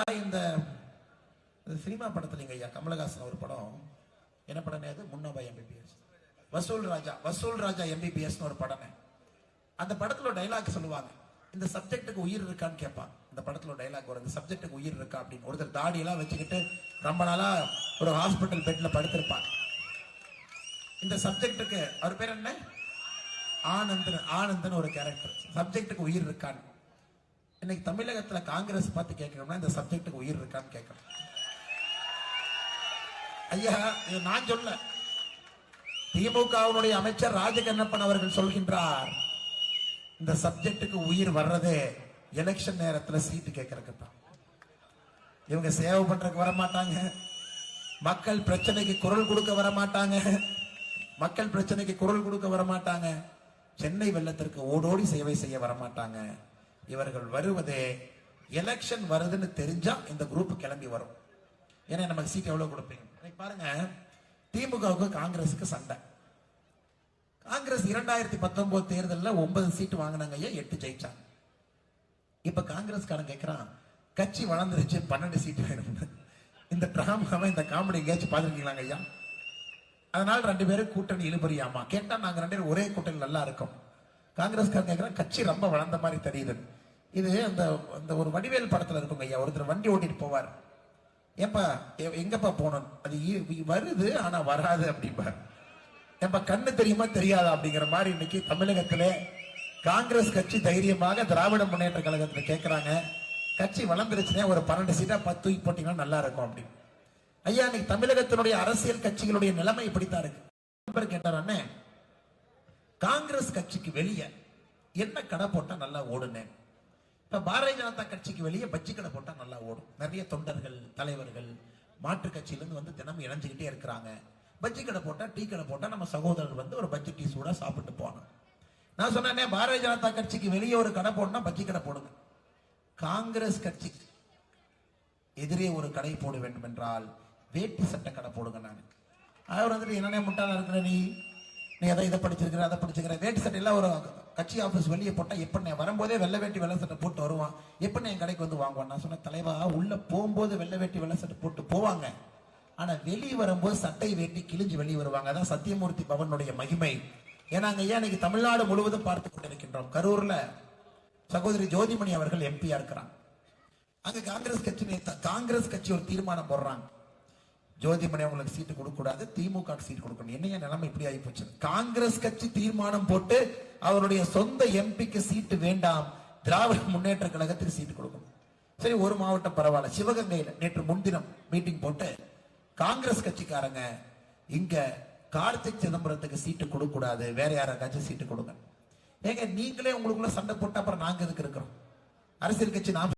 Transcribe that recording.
இந்த சினிமா படத்துல ஐயா கமலஹாசன் ஒரு படம், என்ன படம் அது? முன்னோபா எம்பிபிஎஸ், வசூல் ராஜா எம்பிபிஎஸ் ஒரு படம். அந்த படத்துல டைலாக் சொல்லுவாங்க, இந்த சப்ஜெக்டுக்கு உயிர் இருக்கான்னு கேட்பான். இந்த படத்துல டைலாக் வரும், இந்த சப்ஜெக்டுக்கு உயிர் இருக்கா அப்படின்னு. ஒருத்தர் தாடி எல்லாம் வச்சுக்கிட்டு ரொம்ப நாளா ஒரு ஹாஸ்பிட்டல் பெட்ல படுத்திருப்பாங்க. இந்த சப்ஜெக்டுக்கு அவர் பேர் என்ன? ஆனந்தன் ஒரு கேரக்டர். சப்ஜெக்டுக்கு உயிர் இருக்கான்னு. இன்னைக்கு தமிழகத்துல காங்கிரஸ் பார்த்து கேட்கணும்னா இந்த சப்ஜெக்டுக்கு உயிர் இருக்கான்னு கேட்கணும். ஐயா, இது நான் சொல்ல, திமுகவுடைய அமைச்சர் ராஜகண்ணப்பன் அவர்கள் சொல்கின்றார், இந்த சப்ஜெக்டுக்கு உயிர் வர்றதே எலெக்ஷன் நேரத்தில் சீட்டு கேட்கறதுக்கு தான். இவங்க சேவை பண்றதுக்கு வர மாட்டாங்க, மக்கள் பிரச்சனைக்கு குரல் கொடுக்க வர மாட்டாங்க, மக்கள் பிரச்சனைக்கு குரல் கொடுக்க வர மாட்டாங்க, சென்னை வெள்ளத்திற்கு ஓடோடி சேவை செய்ய வர மாட்டாங்க. இவர்கள் வருவதே எலெக்ஷன் வருதுன்னு தெரிஞ்சா இந்த குரூப் கிளம்பி வரும். ஏன்னா நமக்கு சீட் எவ்வளவு கொடுப்பீங்க பாருங்க. திமுகவுக்கு காங்கிரஸுக்கு சண்டை. காங்கிரஸ் 2019 தேர்தலில் 9 சீட்டு வாங்கினாங்க ஐயா, 8 ஜெயிச்சாங்க. இப்ப காங்கிரஸ்காரன் கேட்கிறான், கட்சி வளர்ந்துருச்சு 12 சீட்டு வேணும்னு. இந்த டிராமாவை, இந்த காமெடி எங்கேயாச்சும் பார்த்துருக்கீங்களாங்க ஐயா? அதனால 2 பேரும் கூட்டணி இழுபறியாமா கேட்டா, நாங்க 2 பேரும் ஒரே கூட்டணி நல்லா இருக்கும். காங்கிரஸ்காரன் கேட்கிறான், கட்சி ரொம்ப வளர்ந்த மாதிரி தெரியுது. இது அந்த ஒரு வடிவேல் படத்துல இருக்குங்க ஐயா, ஒருத்தர் வண்டி ஓட்டிட்டு போவார். ஏப்பா எங்கப்பா போனோம், அது வருது ஆனா வராது அப்படிம்பார். ஏப்பா கண்ணு தெரியுமா தெரியாதா அப்படிங்கிற மாதிரி இன்னைக்கு தமிழகத்திலே காங்கிரஸ் கட்சி தைரியமாக திராவிட முன்னேற்ற கழகத்துல கேட்கிறாங்க, கட்சி வளர்ந்துருச்சுன்னா ஒரு 12 சீட்டா 10 தூக்கி போட்டீங்கன்னா நல்லா இருக்கும் அப்படின்னு. ஐயா, இன்னைக்கு தமிழகத்தினுடைய அரசியல் கட்சிகளுடைய நிலைமை இப்படித்தான் இருக்கு. கேட்டார், காங்கிரஸ் கட்சிக்கு வெளியே என்ன கடை போட்டா நல்லா ஓடுனேன். இப்ப பாரதிய ஜனதா கட்சிக்கு வெளியே பஜ்ஜி கடை போட்டா நல்லா ஓடும். நிறைய தொண்டர்கள், தலைவர்கள் மாற்று கட்சியிலிருந்து வந்து தினம் இணைஞ்சுக்கிட்டே இருக்கிறாங்க. பஜ்ஜி கடை போட்டா, டீ கடை போட்டா நம்ம சகோதரர் வந்து ஒரு பஜ்ஜி டீ சூடா சாப்பிட்டு போனோம். நான் சொன்னேன், பாரதிய ஜனதா கட்சிக்கு வெளியே ஒரு கடை போடணும், பஜ்ஜி கடை போடுங்க. காங்கிரஸ் கட்சி எதிரே ஒரு கடை போட வேண்டும் என்றால் வேட்டி சட்டை கடை போடுங்க. நான் அவர் வந்துட்டு என்னன்னே முட்டாளா இருக்கிற நீ அதை இதை படிச்சிருக்கிற, அதை படிச்சிருக்கிற, வேட்டி சட்டை எல்லாம் ஒரு கட்சி ஆபீஸ் வெளியே போட்டா எப்படி வரும்போதே வெள்ளை வேட்டி வெள்ளை சட்டை போட்டு வருவான், எப்படி என் கடைக்கு வந்து வாங்குவான். நான் சொன்ன, தலைவா, உள்ள போகும்போது வெள்ளை வேட்டி வெள்ளை சட்டை போட்டு போவாங்க, ஆனா வெளியே வரும்போது சட்டை வேட்டி கிழிஞ்சு வெளியே வருவாங்க. அதான் சத்தியமூர்த்தி பவனுடைய மகிமை. ஏன்னா ஐயா, இன்னைக்கு தமிழ்நாடு முழுவதும் பார்த்து கொண்டிருக்கின்றோம். கரூர்ல சகோதரி ஜோதிமணி அவர்கள் எம்பியா இருக்கிறாங்க. அங்க காங்கிரஸ் கட்சி ஒரு தீர்மானம் போடுறாங்க, ஜோதிமணி அவங்களுக்கு சீட்டு கொடுக்க கூடாது, திமுக சீட்டு கொடுக்கணும். என்னைய நிலைமை இப்படி ஆகி போச்சு. காங்கிரஸ் கட்சி தீர்மானம் போட்டு அவருடைய சொந்த எம்பிக்கு சீட்டு வேண்டாம், திராவிட முன்னேற்ற கழகத்துக்கு சீட்டு கொடுக்கணும். சரி, ஒரு மாவட்டம் பரவாயில்ல. சிவகங்கையில நேற்று முன்தினம் மீட்டிங் போட்டு காங்கிரஸ் கட்சிக்காரங்க, இங்க கார்த்திக் சிதம்பரத்துக்கு சீட்டு கொடுக்க கூடாது, வேற யாராச்சும் சீட்டு கொடுங்க. ஏங்க, நீங்களே உங்களுக்குள்ள சண்டை போட்டு அப்புறம் நாங்க எதுக்கு இருக்கிறோம்? அரசியல் கட்சி நாம்